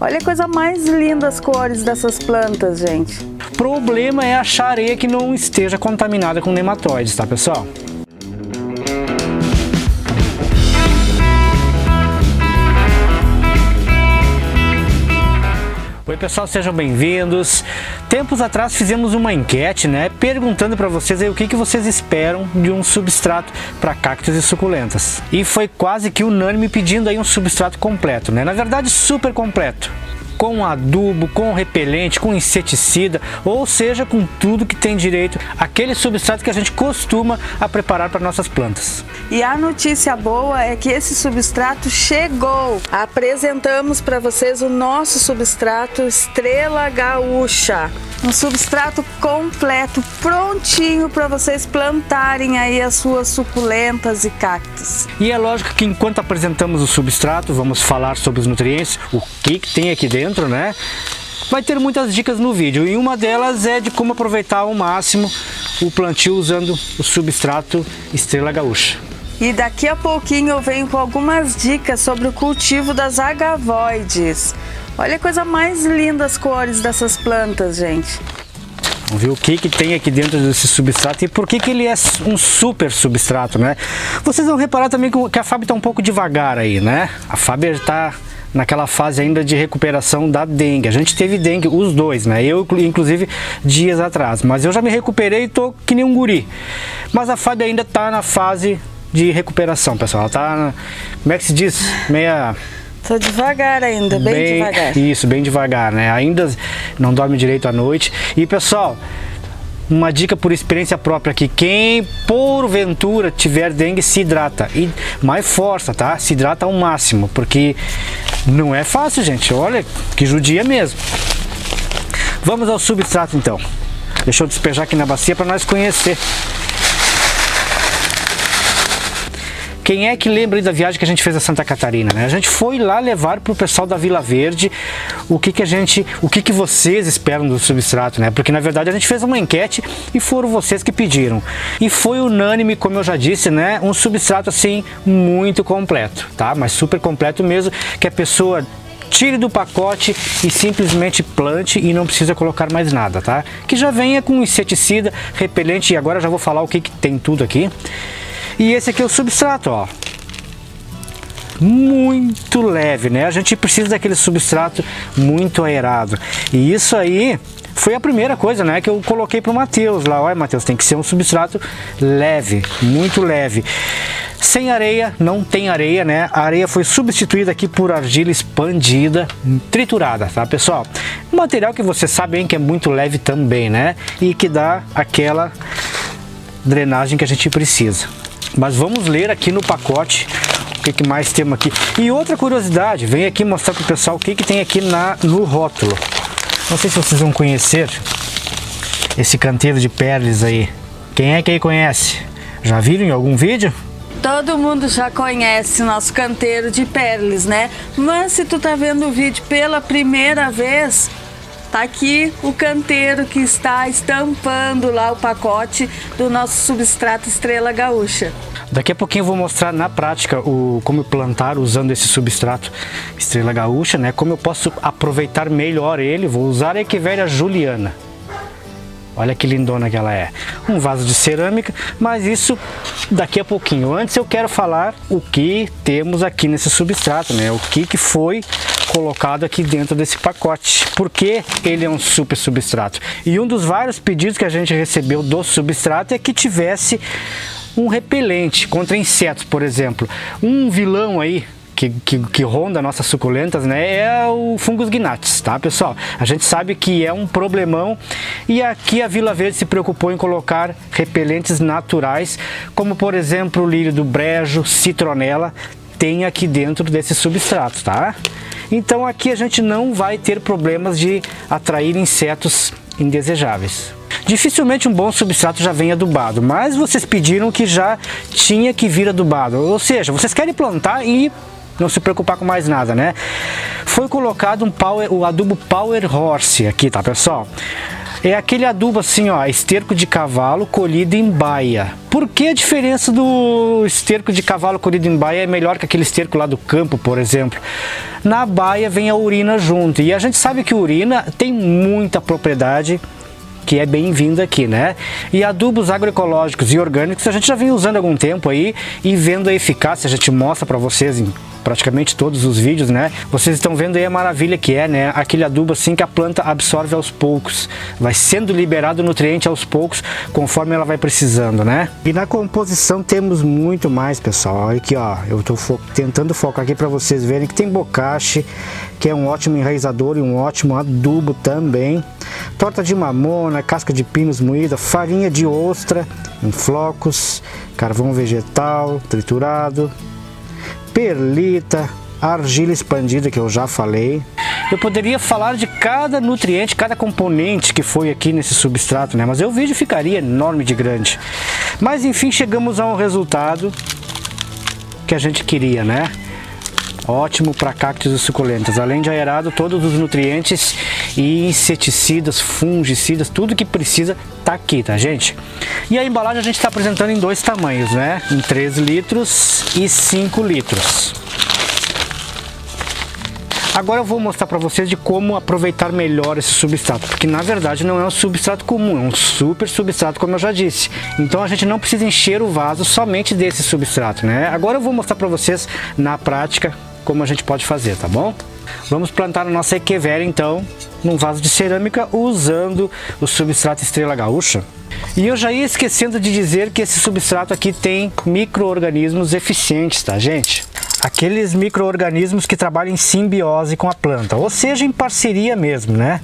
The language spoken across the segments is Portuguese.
Olha a coisa mais linda as cores dessas plantas, gente. O problema é achar areia que não esteja contaminada com nematóides, tá, pessoal? Oi pessoal, sejam bem-vindos. Tempos atrás fizemos uma enquete, perguntando para vocês aí o que vocês esperam de um substrato para cactos e suculentas. E foi quase que unânime pedindo aí um substrato completo, Na verdade, super completo. Com adubo, com repelente, com inseticida, ou seja, com tudo que tem direito, aquele substrato que a gente costuma a preparar para nossas plantas. E a notícia boa é que esse substrato chegou. Apresentamos para vocês o nosso substrato Estrela Gaúcha. Um substrato completo, prontinho para vocês plantarem aí as suas suculentas e cactos. E é lógico que enquanto apresentamos o substrato, vamos falar sobre os nutrientes, o que tem aqui dentro, Vai ter muitas dicas no vídeo e uma delas é de como aproveitar ao máximo o plantio usando o substrato Estrela Gaúcha. E daqui a pouquinho eu venho com algumas dicas sobre o cultivo das agavoides. Olha a coisa mais linda as cores dessas plantas, gente. Vamos ver o que tem aqui dentro desse substrato e por que ele é um super substrato, Vocês vão reparar também que a Fábio está um pouco devagar aí, A Fábio está naquela fase ainda de recuperação da dengue. A gente teve dengue, os dois, Eu, inclusive, dias atrás. Mas eu já me recuperei e tô que nem um guri. Mas a Fábio ainda está na fase de recuperação, pessoal. Ela tá, como é que se diz? Meia... Tô devagar ainda, bem devagar. Isso, bem devagar, Ainda não dorme direito à noite. E, pessoal, uma dica por experiência própria aqui, quem porventura tiver dengue, se hidrata. E mais força, tá? Se hidrata ao máximo, porque não é fácil, gente. Olha, que judia mesmo. Vamos ao substrato, então. Deixa eu despejar aqui na bacia para nós conhecer. Quem é que lembra aí da viagem que a gente fez a Santa Catarina, A gente foi lá levar para o pessoal da Vila Verde o que vocês esperam do substrato, Porque na verdade a gente fez uma enquete e foram vocês que pediram. E foi unânime, como eu já disse, um substrato assim muito completo, tá? Mas super completo mesmo, que a pessoa tire do pacote e simplesmente plante e não precisa colocar mais nada, tá? Que já venha com inseticida, repelente, e agora eu já vou falar o que tem tudo aqui. E esse aqui é o substrato, ó. Muito leve, A gente precisa daquele substrato muito aerado. E isso aí foi a primeira coisa, que eu coloquei pro Matheus lá. Olha, Matheus, tem que ser um substrato leve, muito leve. Sem areia, não tem areia, A areia foi substituída aqui por argila expandida, triturada, tá, pessoal? Um material que você sabe bem que é muito leve também, E que dá aquela drenagem que a gente precisa. Mas vamos ler aqui no pacote o que mais temos aqui. E outra curiosidade, vem aqui mostrar para o pessoal o que tem aqui no rótulo. Não sei se vocês vão conhecer esse canteiro de perles aí. Quem é que aí conhece? Já viram em algum vídeo? Todo mundo já conhece nosso canteiro de perles, Mas se tu tá vendo o vídeo pela primeira vez, tá aqui o canteiro que está estampando lá o pacote do nosso substrato Estrela Gaúcha. Daqui a pouquinho eu vou mostrar na prática como plantar usando esse substrato Estrela Gaúcha, Como eu posso aproveitar melhor ele. Vou usar a Echeveria Juliana. Olha que lindona que ela é. Um vaso de cerâmica, mas isso daqui a pouquinho. Antes eu quero falar o que temos aqui nesse substrato, O que foi colocado aqui dentro desse pacote. Porque ele é um super substrato. E um dos vários pedidos que a gente recebeu do substrato é que tivesse um repelente contra insetos, por exemplo. Um vilão aí que ronda nossas suculentas, é o Fungus gnatz, tá, pessoal? A gente sabe que é um problemão e aqui a Vila Verde se preocupou em colocar repelentes naturais, como por exemplo o lírio do brejo, citronela, tem aqui dentro desse substrato, tá? Então aqui a gente não vai ter problemas de atrair insetos indesejáveis. Dificilmente um bom substrato já vem adubado, mas vocês pediram que já tinha que vir adubado, ou seja, vocês querem plantar e não se preocupar com mais nada, Foi colocado o adubo Power Horse aqui, tá, pessoal? É aquele adubo assim, ó, esterco de cavalo colhido em baia. Por que a diferença do esterco de cavalo colhido em baia é melhor que aquele esterco lá do campo, por exemplo? Na baia vem a urina junto, e a gente sabe que urina tem muita propriedade que é bem-vinda aqui, né? E adubos agroecológicos e orgânicos a gente já vem usando há algum tempo aí e vendo a eficácia, a gente mostra para vocês em praticamente todos os vídeos, né? Vocês estão vendo aí a maravilha que é, né? Aquele adubo assim que a planta absorve aos poucos, vai sendo liberado o nutriente aos poucos, conforme ela vai precisando, né? E na composição temos muito mais, pessoal. Olha aqui, ó, eu tô tentando focar aqui para vocês verem que tem bocache, que é um ótimo enraizador e um ótimo adubo também. Torta de mamona, casca de pinos moída, farinha de ostra em flocos, carvão vegetal triturado, perlita, argila expandida, que eu já falei. Eu poderia falar de cada nutriente, cada componente que foi aqui nesse substrato, né? Mas o vídeo ficaria enorme de grande. Mas enfim, chegamos a um resultado que a gente queria, né? Ótimo para cactos e suculentas. Além de aerado, todos os nutrientes e inseticidas, fungicidas, tudo que precisa tá aqui, tá, gente? E a embalagem a gente está apresentando em dois tamanhos, né? Em 3 litros e 5 litros. Agora eu vou mostrar para vocês de como aproveitar melhor esse substrato, porque na verdade não é um substrato comum, é um super substrato, como eu já disse. Então a gente não precisa encher o vaso somente desse substrato, né? Agora eu vou mostrar para vocês na prática como a gente pode fazer, tá bom? Vamos plantar a nossa Echeveria então num vaso de cerâmica usando o substrato Estrela Gaúcha. E eu já ia esquecendo de dizer que esse substrato aqui tem micro-organismos eficientes, tá, gente? Aqueles micro-organismos que trabalham em simbiose com a planta, ou seja, em parceria mesmo, né?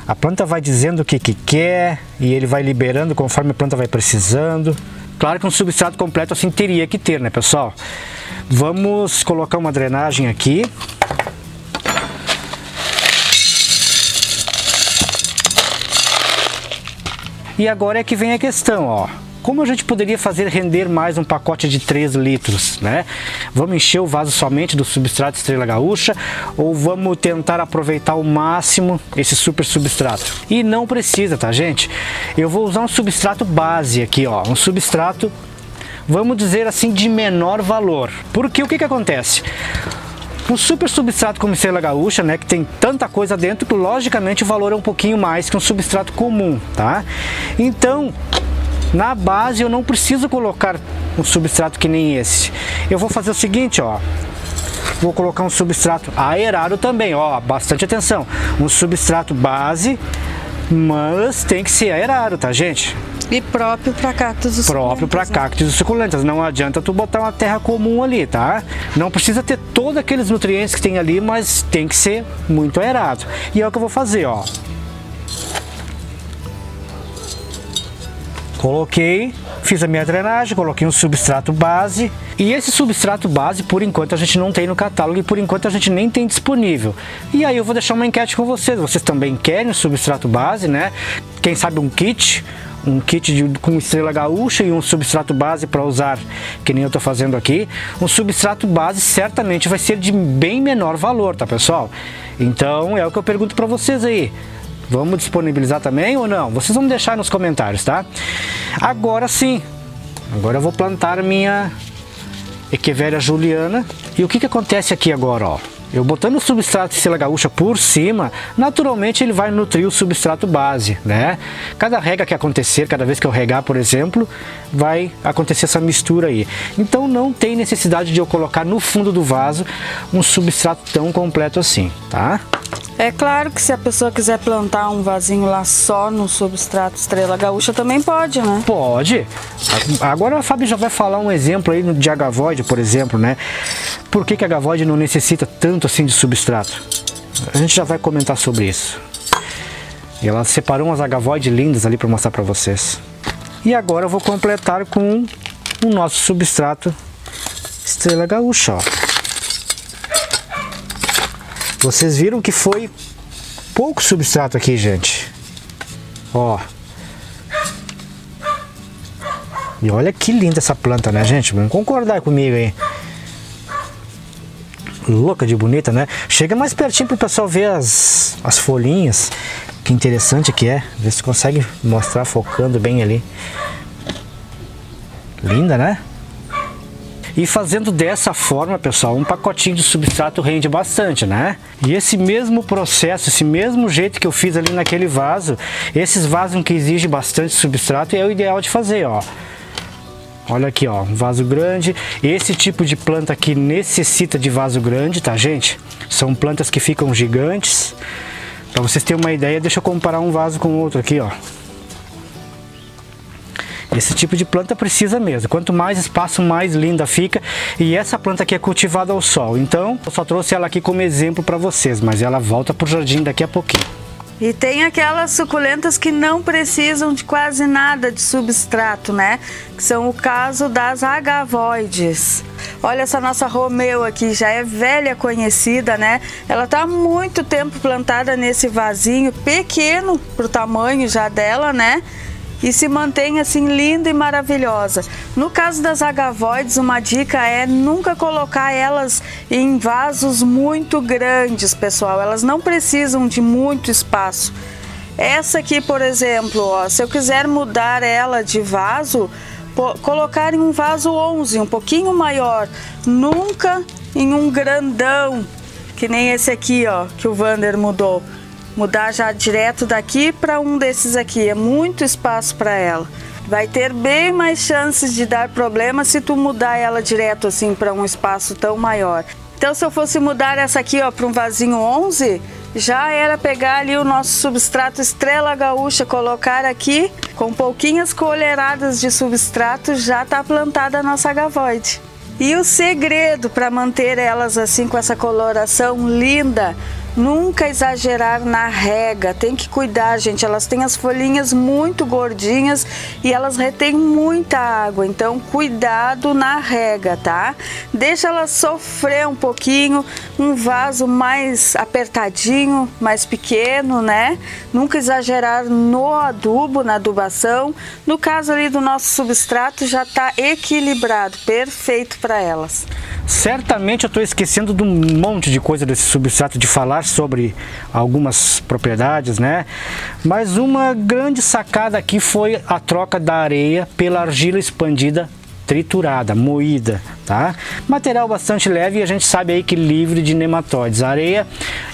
A planta vai dizendo o que quer e ele vai liberando conforme a planta vai precisando. Claro que um substrato completo assim teria que ter, né, pessoal? Vamos colocar uma drenagem aqui. E agora é que vem a questão, ó. Como a gente poderia fazer render mais um pacote de 3 litros, né? Vamos encher o vaso somente do substrato Estrela Gaúcha ou vamos tentar aproveitar ao máximo esse super substrato? E não precisa, tá, gente? Eu vou usar um substrato base aqui, ó. Um substrato, vamos dizer assim, de menor valor. Porque o que acontece? Um super substrato como Estrela Gaúcha, né, que tem tanta coisa dentro, logicamente o valor é um pouquinho mais que um substrato comum, tá? Então, na base eu não preciso colocar um substrato que nem esse. Eu vou fazer o seguinte, ó. Vou colocar um substrato aerado também, ó, bastante atenção. Um substrato base, mas tem que ser aerado, tá, gente? E próprio para cactos e suculentas. Próprio para cactos e suculentas. Não adianta tu botar uma terra comum ali, tá? Não precisa ter todos aqueles nutrientes que tem ali, mas tem que ser muito aerado. E é o que eu vou fazer, ó. Coloquei, fiz a minha drenagem, coloquei um substrato base. E esse substrato base, por enquanto, a gente não tem no catálogo e por enquanto a gente nem tem disponível. E aí eu vou deixar uma enquete com vocês. Vocês também querem o substrato base, né? Quem sabe um kit com Estrela Gaúcha e um substrato base para usar, que nem eu estou fazendo aqui. Um substrato base certamente vai ser de bem menor valor, tá, pessoal? Então é o que eu pergunto para vocês aí. Vamos disponibilizar também ou não? Vocês vão deixar nos comentários, tá? Agora sim, agora eu vou plantar minha Echeveria juliana. E o que acontece aqui agora, ó? Eu botando o substrato Estrela Gaúcha por cima, naturalmente ele vai nutrir o substrato base, né? Cada rega que acontecer, cada vez que eu regar, por exemplo, vai acontecer essa mistura aí. Então não tem necessidade de eu colocar no fundo do vaso um substrato tão completo assim, tá? É claro que se a pessoa quiser plantar um vasinho lá só no substrato Estrela Gaúcha, também pode, né? Pode. Agora a Fábio já vai falar um exemplo aí de agavoide, por exemplo, né? Por que a agavoide não necessita tanto assim de substrato? A gente já vai comentar sobre isso. E ela separou umas agavoides lindas ali para mostrar para vocês. E agora eu vou completar com o nosso substrato Estrela Gaúcha, ó. Vocês viram que foi pouco substrato aqui, gente. Ó. E olha que linda essa planta, né, gente? Vamos concordar comigo aí. Louca de bonita, né? Chega mais pertinho para o pessoal ver as folhinhas. que interessante que é. Vê se consegue mostrar focando bem ali. Linda, né? E fazendo dessa forma, pessoal, um pacotinho de substrato rende bastante, né? E esse mesmo processo, esse mesmo jeito que eu fiz ali naquele vaso, esses vasos que exigem bastante substrato é o ideal de fazer, ó. Olha aqui, ó, um vaso grande. Esse tipo de planta aqui necessita de vaso grande, tá, gente? São plantas que ficam gigantes. Para vocês terem uma ideia, deixa eu comparar um vaso com o outro aqui, ó. Esse tipo de planta precisa mesmo. Quanto mais espaço, mais linda fica. E essa planta aqui é cultivada ao sol. Então, eu só trouxe ela aqui como exemplo para vocês, mas ela volta pro jardim daqui a pouquinho. E tem aquelas suculentas que não precisam de quase nada de substrato, né? Que são o caso das agavoides. Olha essa nossa Romeu aqui, já é velha conhecida, né? Ela tá há muito tempo plantada nesse vasinho, pequeno pro tamanho já dela, né? E se mantém assim linda e maravilhosa. No caso das agavoides, uma dica é nunca colocar elas em vasos muito grandes, pessoal. Elas não precisam de muito espaço. Essa aqui, por exemplo, ó, se eu quiser mudar ela de vaso, colocar em um vaso 11, um pouquinho maior. Nunca em um grandão, que nem esse aqui, ó, que o Vander mudou. Mudar já direto daqui para um desses aqui, é muito espaço para ela. Vai ter bem mais chances de dar problema se tu mudar ela direto assim para um espaço tão maior. Então se eu fosse mudar essa aqui, ó, para um vasinho 11, já era pegar ali o nosso substrato Estrela Gaúcha, colocar aqui com pouquinhas colheradas de substrato, já tá plantada a nossa agavoide. E o segredo para manter elas assim com essa coloração linda, nunca exagerar na rega, tem que cuidar, gente, elas têm as folhinhas muito gordinhas e elas retêm muita água, então cuidado na rega, tá? Deixa elas sofrer um pouquinho, um vaso mais apertadinho, mais pequeno, né? Nunca exagerar no adubo, na adubação. No caso ali do nosso substrato já tá equilibrado, perfeito para elas. Certamente eu estou esquecendo de um monte de coisa desse substrato, de falar sobre algumas propriedades, né? Mas uma grande sacada aqui foi a troca da areia pela argila expandida triturada, moída, tá? Material bastante leve e a gente sabe aí que livre de nematóides. A areia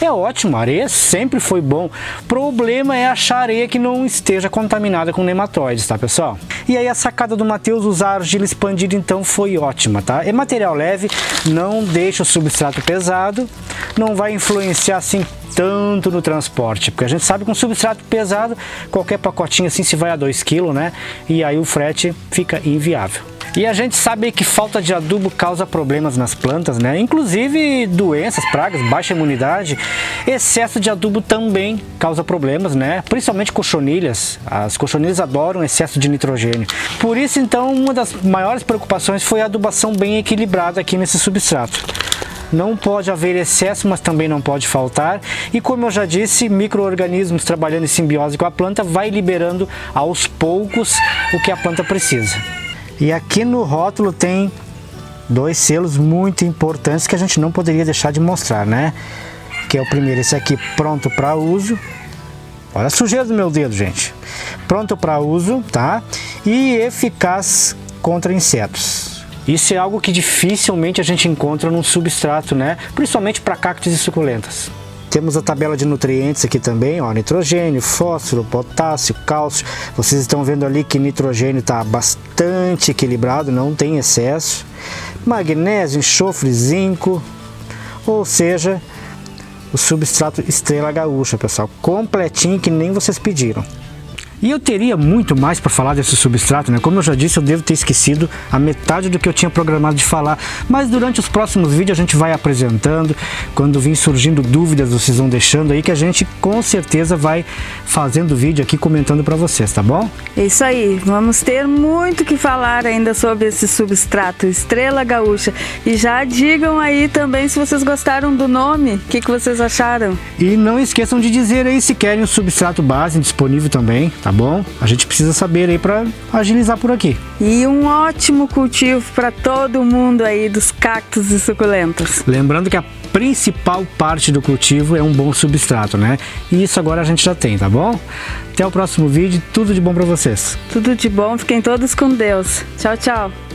é ótima, a areia sempre foi bom. Problema é achar areia que não esteja contaminada com nematóides, tá, pessoal? E aí a sacada do Matheus usar argila expandida então foi ótima, tá? É material leve, não deixa o substrato pesado, não vai influenciar assim tanto no transporte, porque a gente sabe que um substrato pesado, qualquer pacotinho assim se vai a 2 kg, né? E aí o frete fica inviável. E a gente sabe que falta de adubo causa problemas nas plantas, né? Inclusive doenças, pragas, baixa imunidade. Excesso de adubo também causa problemas, né? Principalmente cochonilhas. As cochonilhas adoram excesso de nitrogênio. Por isso, então, uma das maiores preocupações foi a adubação bem equilibrada aqui nesse substrato. Não pode haver excesso, mas também não pode faltar. E como eu já disse, micro-organismos trabalhando em simbiose com a planta vai liberando aos poucos o que a planta precisa. E aqui no rótulo tem 2 selos muito importantes que a gente não poderia deixar de mostrar, né? Que é o primeiro, esse aqui, pronto para uso. Olha a sujeira do meu dedo, gente. Pronto para uso, tá? E eficaz contra insetos. Isso é algo que dificilmente a gente encontra num substrato, né? Principalmente para cactos e suculentas. Temos a tabela de nutrientes aqui também, ó, nitrogênio, fósforo, potássio, cálcio. Vocês estão vendo ali que nitrogênio está bastante equilibrado, não tem excesso. Magnésio, enxofre, zinco, ou seja, o substrato Estrela Gaúcha, pessoal, completinho que nem vocês pediram. E eu teria muito mais para falar desse substrato, né? Como eu já disse, eu devo ter esquecido a metade do que eu tinha programado de falar. Mas durante os próximos vídeos a gente vai apresentando. Quando vir surgindo dúvidas, vocês vão deixando aí que a gente com certeza vai fazendo vídeo aqui comentando para vocês, tá bom? É isso aí, vamos ter muito que falar ainda sobre esse substrato Estrela Gaúcha. E já digam aí também se vocês gostaram do nome, o que vocês acharam. E não esqueçam de dizer aí se querem o substrato base disponível também, tá bom? A gente precisa saber aí para agilizar por aqui. E um ótimo cultivo para todo mundo aí dos cactos e suculentas. Lembrando que a principal parte do cultivo é um bom substrato, né? E isso agora a gente já tem, tá bom? Até o próximo vídeo, tudo de bom para vocês. Tudo de bom, fiquem todos com Deus. Tchau, tchau.